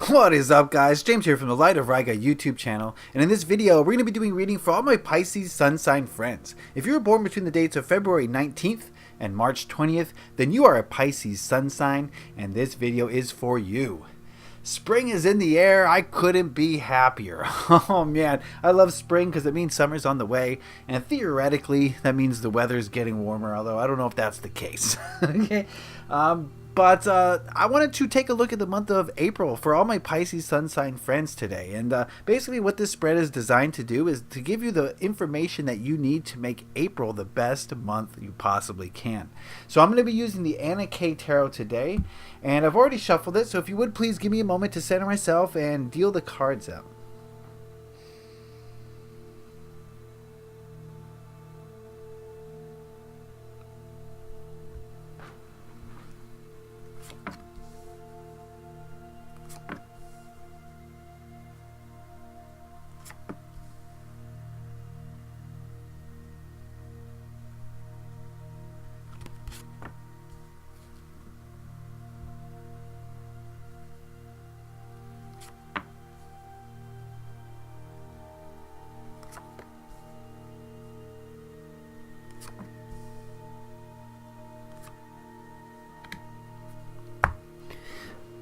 What is up, guys? James here from the Light of Riga YouTube channel, and in this video we're going to be doing reading for all my Pisces sun sign friends. If you were born between the dates of February 19th and March 20th, then you are a Pisces sun sign, and this video is for you. Spring is in the air. I couldn't be happier. Oh man, I love spring because it means summer's on the way, and theoretically that means the weather's getting warmer, although I don't know if that's the case. Okay. But I wanted to take a look at the month of April for all my Pisces sun sign friends today. And basically what this spread is designed to do is to give you the information that you need to make April the best month you possibly can. So I'm going to be using the Anna K Tarot today. And I've already shuffled it, so if you would please give me a moment to center myself and deal the cards out.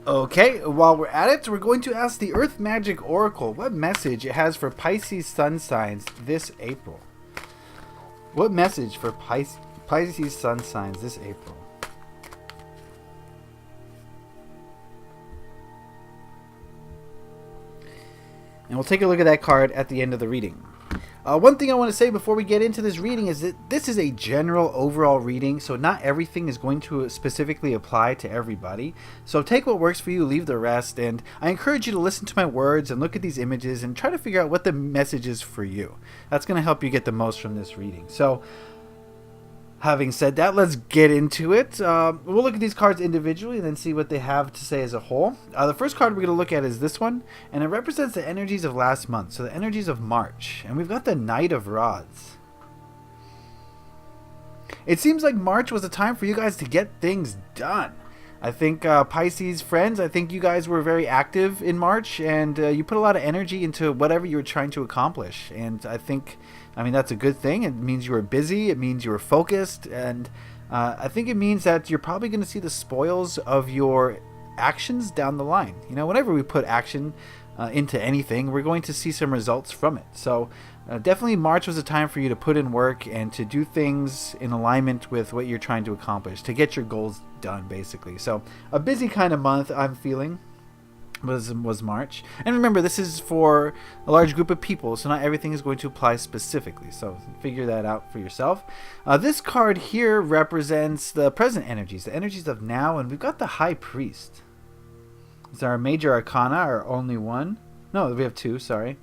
Okay, while we're at it, we're going to ask the Earth Magic Oracle what message it has for Pisces sun signs this April. What message for Pisces sun signs this April? And we'll take a look at that card at the end of the reading. One thing I want to say before we get into this reading is that this is a general overall reading, so not everything is going to specifically apply to everybody. So take what works for you, leave the rest, and I encourage you to listen to my words and look at these images and try to figure out what the message is for you. That's going to help you get the most from this reading. So having said that, let's get into it. We'll look at these cards individually and then see what they have to say as a whole. The first card we're going to look at is this one, and it represents the energies of last month, so the energies of March. And we've got the Knight of Rods. It seems like March was a time for you guys to get things done. I think Pisces friends, I think you guys were very active in March, and you put a lot of energy into whatever you were trying to accomplish. And I mean, that's a good thing. It means you were busy. It means you were focused. And I think it means that you're probably going to see the spoils of your actions down the line. You know, whenever we put action into anything, we're going to see some results from it. So definitely March was a time for you to put in work and to do things in alignment with what you're trying to accomplish, to get your goals done, basically. So a busy kind of month, I'm feeling, was March. And remember, this is for a large group of people, so not everything is going to apply specifically. So figure that out for yourself. This card here represents the present energies, the energies of now, and we've got the High Priest. Is our major arcana, our only one? No, we have two, sorry.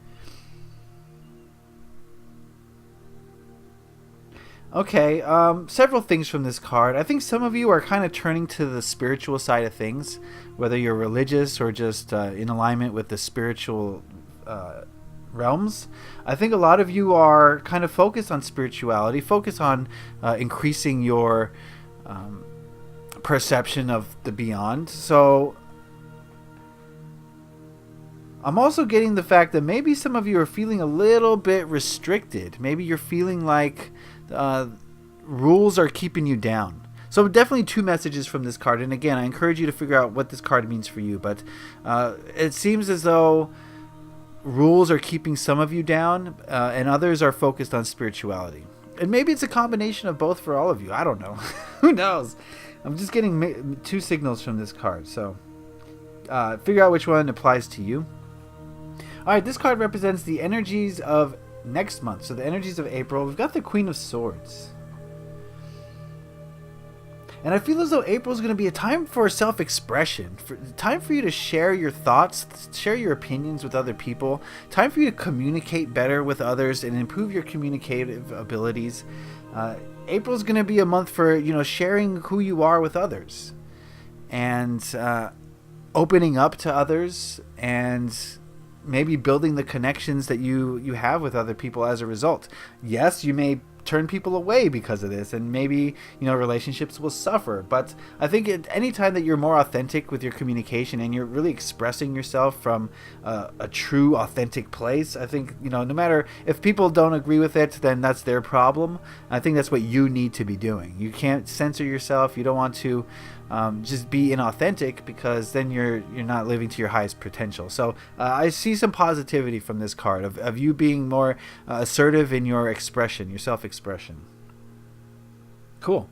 Okay, several things from this card. I think some of you are kind of turning to the spiritual side of things, whether you're religious or just in alignment with the spiritual realms. I think a lot of you are kind of focused on spirituality, focused on increasing your perception of the beyond. So I'm also getting the fact that maybe some of you are feeling a little bit restricted. Maybe you're feeling like rules are keeping you down. So definitely two messages from this card. And again, I encourage you to figure out what this card means for you. But it seems as though rules are keeping some of you down and others are focused on spirituality. And maybe it's a combination of both for all of you. I don't know. Who knows? I'm just getting two signals from this card. So figure out which one applies to you. All right, this card represents the energies of next month, so the energies of April. We've got the Queen of Swords, and I feel as though April is going to be a time for self-expression, time for you to share your thoughts, share your opinions with other people, time for you to communicate better with others and improve your communicative abilities. April is going to be a month for sharing who you are with others, and opening up to others, and maybe building the connections that you have with other people as a result. Yes, you may turn people away because of this, and maybe relationships will suffer. But I think any time that you're more authentic with your communication and you're really expressing yourself from a true authentic place, I think no matter if people don't agree with it, then that's their problem. I think that's what you need to be doing. You can't censor yourself. You don't want to just be inauthentic, because then you're not living to your highest potential. So I see some positivity from this card of you being more assertive in your expression, your self-expression. Cool.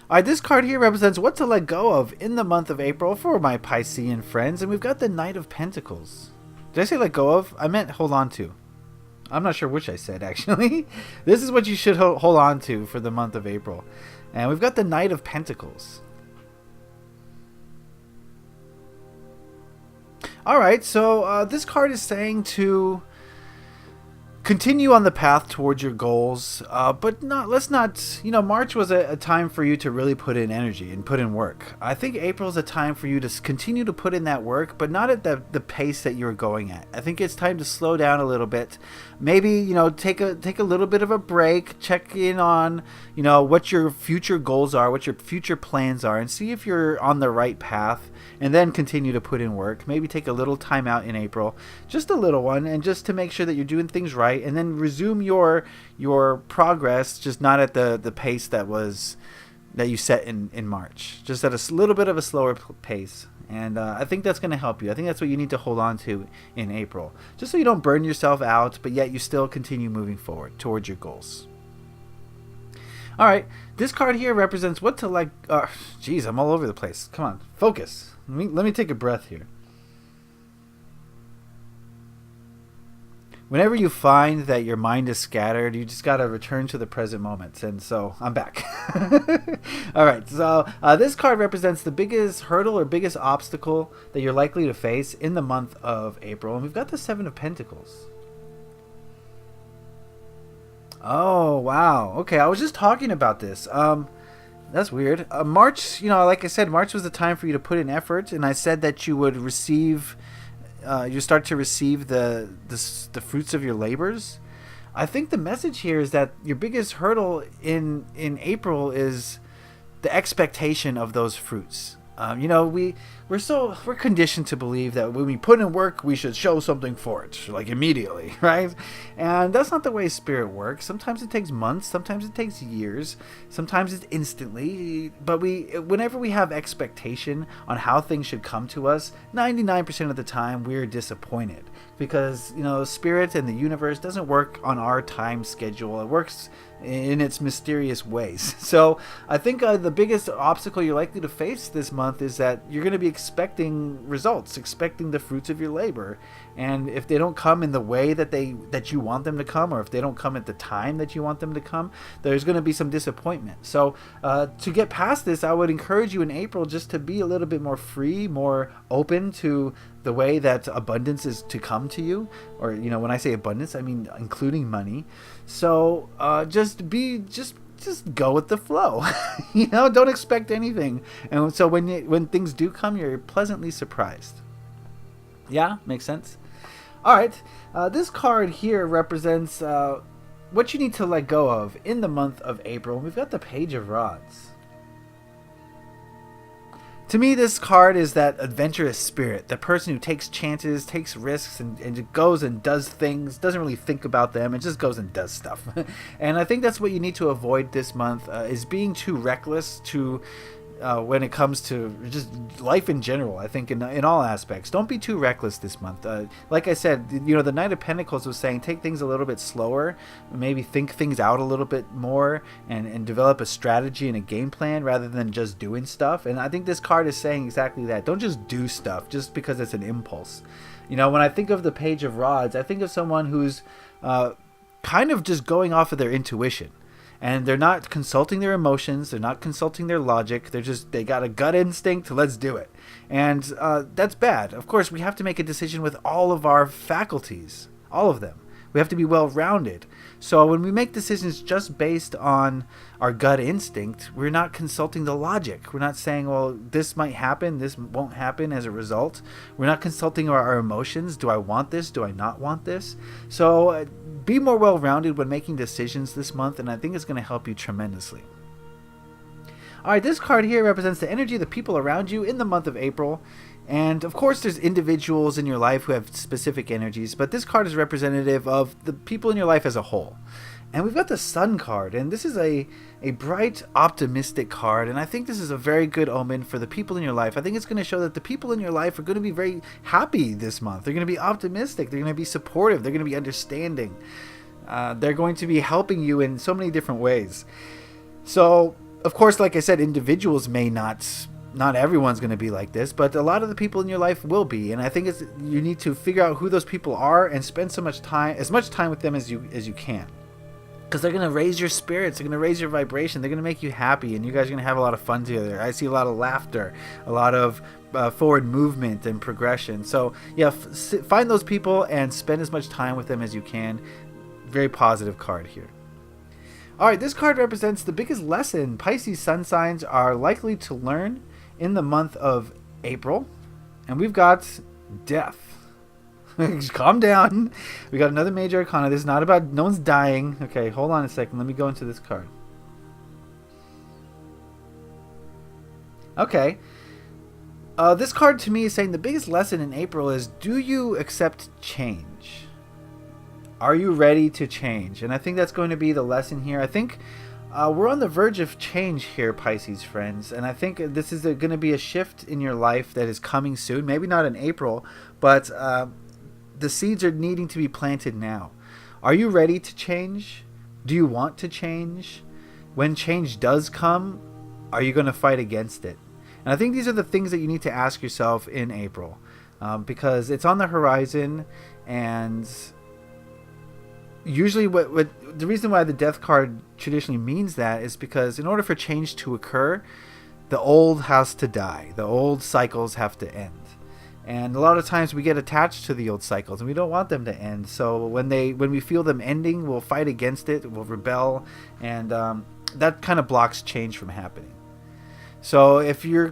All right, this card here represents what to let go of in the month of April for my Piscean friends, and we've got the Knight of Pentacles. Did I say let go of? I meant hold on to. I'm not sure which I said, actually. This is what you should hold on to for the month of April. And we've got the Knight of Pentacles. All right, so this card is saying to continue on the path towards your goals, but let's not, March was a time for you to really put in energy and put in work. I think April is a time for you to continue to put in that work, but not at the pace that you're going at. I think it's time to slow down a little bit. Maybe, take a little bit of a break, check in on, what your future goals are, what your future plans are, and see if you're on the right path, and then continue to put in work. Maybe take a little time out in April, just a little one, and just to make sure that you're doing things right, and then resume your progress, just not at the pace that you set in March, just at a little bit of a slower pace. And I think that's going to help you. I think that's what you need to hold on to in April, just so you don't burn yourself out, but yet you still continue moving forward towards your goals. All right, this card here represents what to like. Geez, I'm all over the place. Come on, focus. Let me take a breath here. Whenever you find that your mind is scattered, you just got to return to the present moment. And so I'm back. All right. So this card represents the biggest hurdle or biggest obstacle that you're likely to face in the month of April. And we've got the Seven of Pentacles. Oh, wow. Okay. I was just talking about this. That's weird. March, like I said, March was the time for you to put in effort. And I said that you would receive... you start to receive the fruits of your labors. I think the message here is that your biggest hurdle in April is the expectation of those fruits. We're conditioned to believe that when we put in work, we should show something for it, like immediately, right? And that's not the way spirit works. Sometimes it takes months, sometimes it takes years, sometimes it's instantly. But whenever we have expectation on how things should come to us, 99% of the time we're disappointed, because spirit and the universe doesn't work on our time schedule. It works in its mysterious ways. So I think the biggest obstacle you're likely to face this month is that you're going to be expecting results, expecting the fruits of your labor, and if they don't come in the way that you want them to come, or if they don't come at the time that you want them to come, there's going to be some disappointment. So to get past this, I would encourage you in April just to be a little bit more free, more open to the way that abundance is to come to you. Or when I say abundance, I mean including money. So just go with the flow. Don't expect anything, and so when things do come, you're pleasantly surprised. Yeah, makes sense. All right, this card here represents what you need to let go of in the month of April. We've got the Page of Rods. To me, this card is that adventurous spirit, the person who takes chances, takes risks, and goes and does things, doesn't really think about them, and just goes and does stuff. And I think that's what you need to avoid this month, is being too reckless when it comes to just life in general. I think in all aspects, don't be too reckless this month. Like I said, the Knight of Pentacles was saying take things a little bit slower, maybe think things out a little bit more, and develop a strategy and a game plan rather than just doing stuff. And I think this card is saying exactly that. Don't just do stuff just because it's an impulse. When I think of the Page of Rods, I think of someone who's kind of just going off of their intuition. And they're not consulting their emotions. They're not consulting their logic. They got a gut instinct. Let's do it. And that's bad. Of course, we have to make a decision with all of our faculties, all of them. We have to be well-rounded. So when we make decisions just based on our gut instinct, we're not consulting the logic. We're not saying, well, this might happen, this won't happen as a result. We're not consulting our emotions. Do I want this? Do I not want this? So be more well-rounded when making decisions this month, and I think it's going to help you tremendously. All right, this card here represents the energy of the people around you in the month of April. And of course, there's individuals in your life who have specific energies, but this card is representative of the people in your life as a whole. And we've got the Sun card, and this is a bright, optimistic card, and I think this is a very good omen for the people in your life. I think it's going to show that the people in your life are going to be very happy this month. They're going to be optimistic. They're going to be supportive. They're going to be understanding. They're going to be helping you in so many different ways. So, of course, like I said, individuals may not everyone's going to be like this, but a lot of the people in your life will be. And I think you need to figure out who those people are and spend as much time with them as you can. Because they're going to raise your spirits, they're going to raise your vibration, they're going to make you happy, and you guys are going to have a lot of fun together. I see a lot of laughter, a lot of forward movement and progression. So yeah, find those people and spend as much time with them as you can. Very positive card here. Alright, this card represents the biggest lesson Pisces sun signs are likely to learn in the month of April. And we've got death. Calm down. We got another major arcana. This is not about, no one's dying. Okay, hold on a second. Let me go into this card. Okay. This card to me is saying the biggest lesson in April is, do you accept change? Are you ready to change? And I think that's going to be the lesson here. I think we're on the verge of change here, Pisces friends. And I think this is going to be a shift in your life that is coming soon. Maybe not in April, but the seeds are needing to be planted now. Are you ready to change? Do you want to change? When change does come, are you going to fight against it? And I think these are the things that you need to ask yourself in April, because it's on the horizon. And usually what the reason why the death card traditionally means that is because in order for change to occur, the old has to die. The old cycles have to end. And a lot of times we get attached to the old cycles and we don't want them to end. So when we feel them ending, we'll fight against it, we'll rebel, and that kind of blocks change from happening. So if you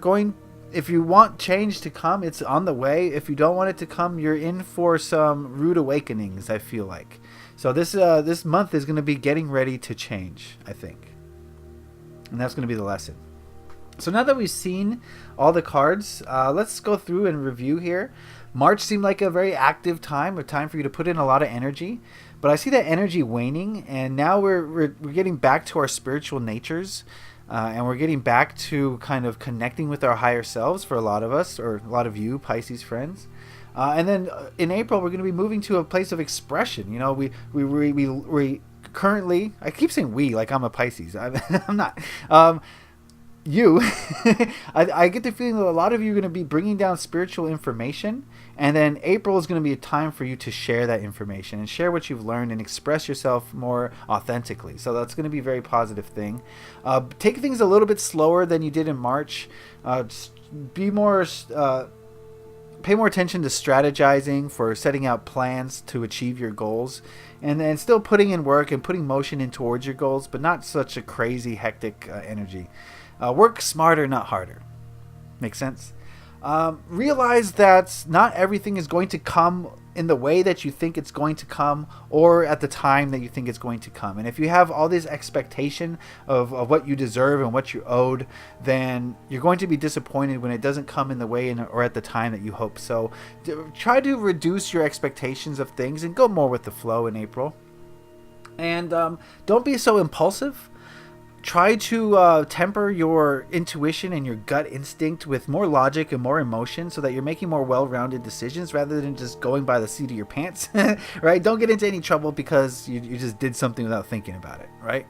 want change to come, it's on the way. If you don't want it to come, you're in for some rude awakenings, I feel like. So this month is going to be getting ready to change, I think. And that's going to be the lesson. So now that we've seen all the cards, let's go through and review here. March seemed like a very active time, a time for you to put in a lot of energy. But I see that energy waning, and now we're getting back to our spiritual natures. And we're getting back to kind of connecting with our higher selves for a lot of us, or a lot of you, Pisces friends. And then in April, we're going to be moving to a place of expression. You know, we currently, I keep saying we, like I'm a Pisces. I'm not. I get the feeling that a lot of you are going to be bringing down spiritual information, and then April is going to be a time for you to share that information and share what you've learned and express yourself more authentically. So that's going to be a very positive thing. Take things a little bit slower than you did in March. Pay more attention to strategizing for setting out plans to achieve your goals, and then still putting in work and putting motion in towards your goals, but not such a crazy, hectic energy. Work smarter, not harder. Makes sense? Realize that not everything is going to come in the way that you think it's going to come, or at the time that you think it's going to come. And if you have all this expectation of what you deserve and what you owed, then you're going to be disappointed when it doesn't come in the way or at the time that you hope. So try to reduce your expectations of things and go more with the flow in April. And don't be so impulsive. Try to temper your intuition and your gut instinct with more logic and more emotion, so that you're making more well-rounded decisions rather than just going by the seat of your pants, right? Don't get into any trouble because you just did something without thinking about it, right?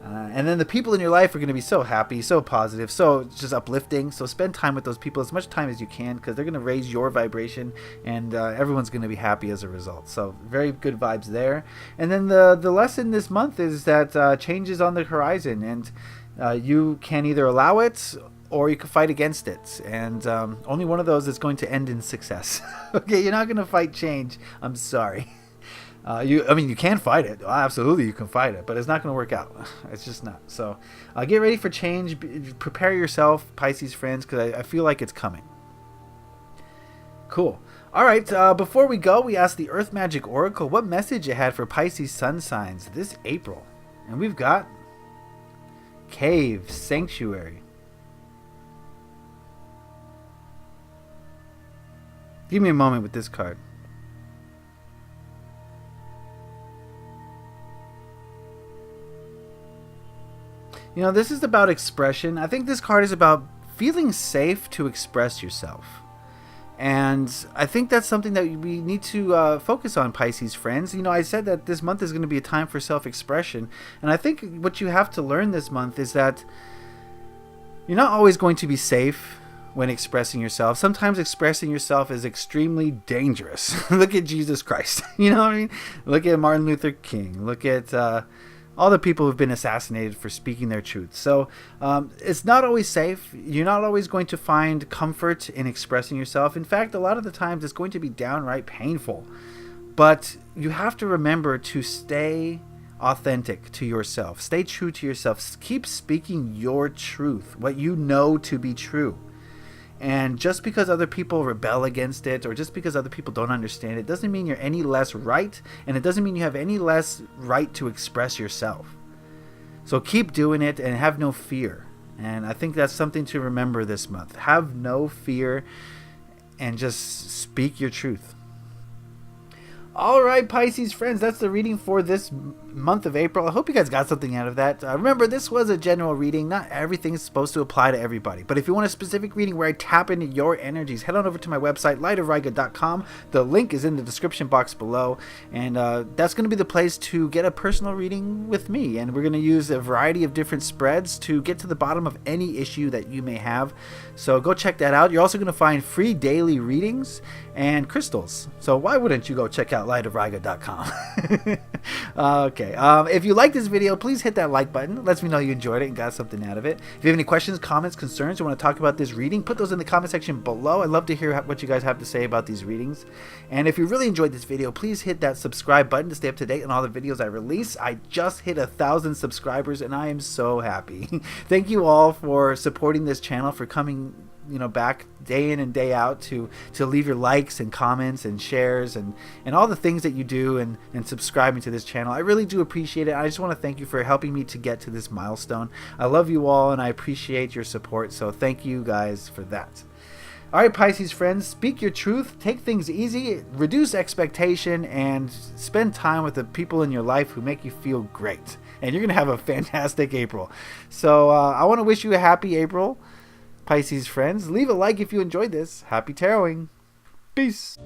And then the people in your life are going to be so happy, so positive, so just uplifting. So spend time with those people, as much time as you can, because they're going to raise your vibration, and everyone's going to be happy as a result. So very good vibes there. And then the lesson this month is that change is on the horizon, and you can either allow it or you can fight against it. And only one of those is going to end in success. Okay, you're not going to fight change. I'm sorry. I mean, you can fight it. Absolutely, you can fight it, but it's not going to work out. It's just not. So, get ready for change. Prepare yourself, Pisces friends, because I feel like it's coming. Cool. All right. Before we go, we asked the Earth Magic Oracle what message it had for Pisces sun signs this April, and we've got Cave Sanctuary. Give me a moment with this card. You know, this is about expression. I think this card is about feeling safe to express yourself. And I think that's something that we need to focus on, Pisces friends. You know, I said that this month is going to be a time for self-expression. And I think what you have to learn this month is that you're not always going to be safe when expressing yourself. Sometimes expressing yourself is extremely dangerous. Look at Jesus Christ. You know what I mean? Look at Martin Luther King. Look at all the people who've been assassinated for speaking their truth. So it's not always safe. You're not always going to find comfort in expressing yourself. In fact, a lot of the times it's going to be downright painful. But you have to remember to stay authentic to yourself. Stay true to yourself. Keep speaking your truth, what you know to be true. And just because other people rebel against it, or just because other people don't understand it, doesn't mean you're any less right, and it doesn't mean you have any less right to express yourself. So keep doing it and have no fear. And I think that's something to remember this month. Have no fear and just speak your truth. All right, Pisces friends, that's the reading for this month of April. I hope you guys got something out of that. Remember, this was a general reading. Not everything is supposed to apply to everybody. But if you want a specific reading where I tap into your energies, head on over to my website, lightofriga.com. The link is in the description box below. And that's going to be the place to get a personal reading with me. And we're going to use a variety of different spreads to get to the bottom of any issue that you may have. So go check that out. You're also going to find free daily readings and crystals. So why wouldn't you go check out lightofriga.com? Okay. If you like this video, please hit that like button. It lets me know you enjoyed it and got something out of it. If you have any questions, comments, concerns, or want to talk about this reading, put those in the comment section below. I'd love to hear what you guys have to say about these readings. And if you really enjoyed this video, please hit that subscribe button to stay up to date on all the videos I release. I just hit 1,000 subscribers and I am so happy. Thank you all for supporting this channel, for coming back day in and day out to leave your likes and comments and shares and all the things that you do and subscribing to this channel. I really do appreciate it. I just want to thank you for helping me to get to this milestone. I love you all and I appreciate your support, so thank you guys for that. All right, Pisces friends, speak your truth, take things easy, reduce expectation, and spend time with the people in your life who make you feel great. And you're going to have a fantastic April. So I want to wish you a happy April, Pisces friends. Leave a like if you enjoyed this. Happy taroting. Peace.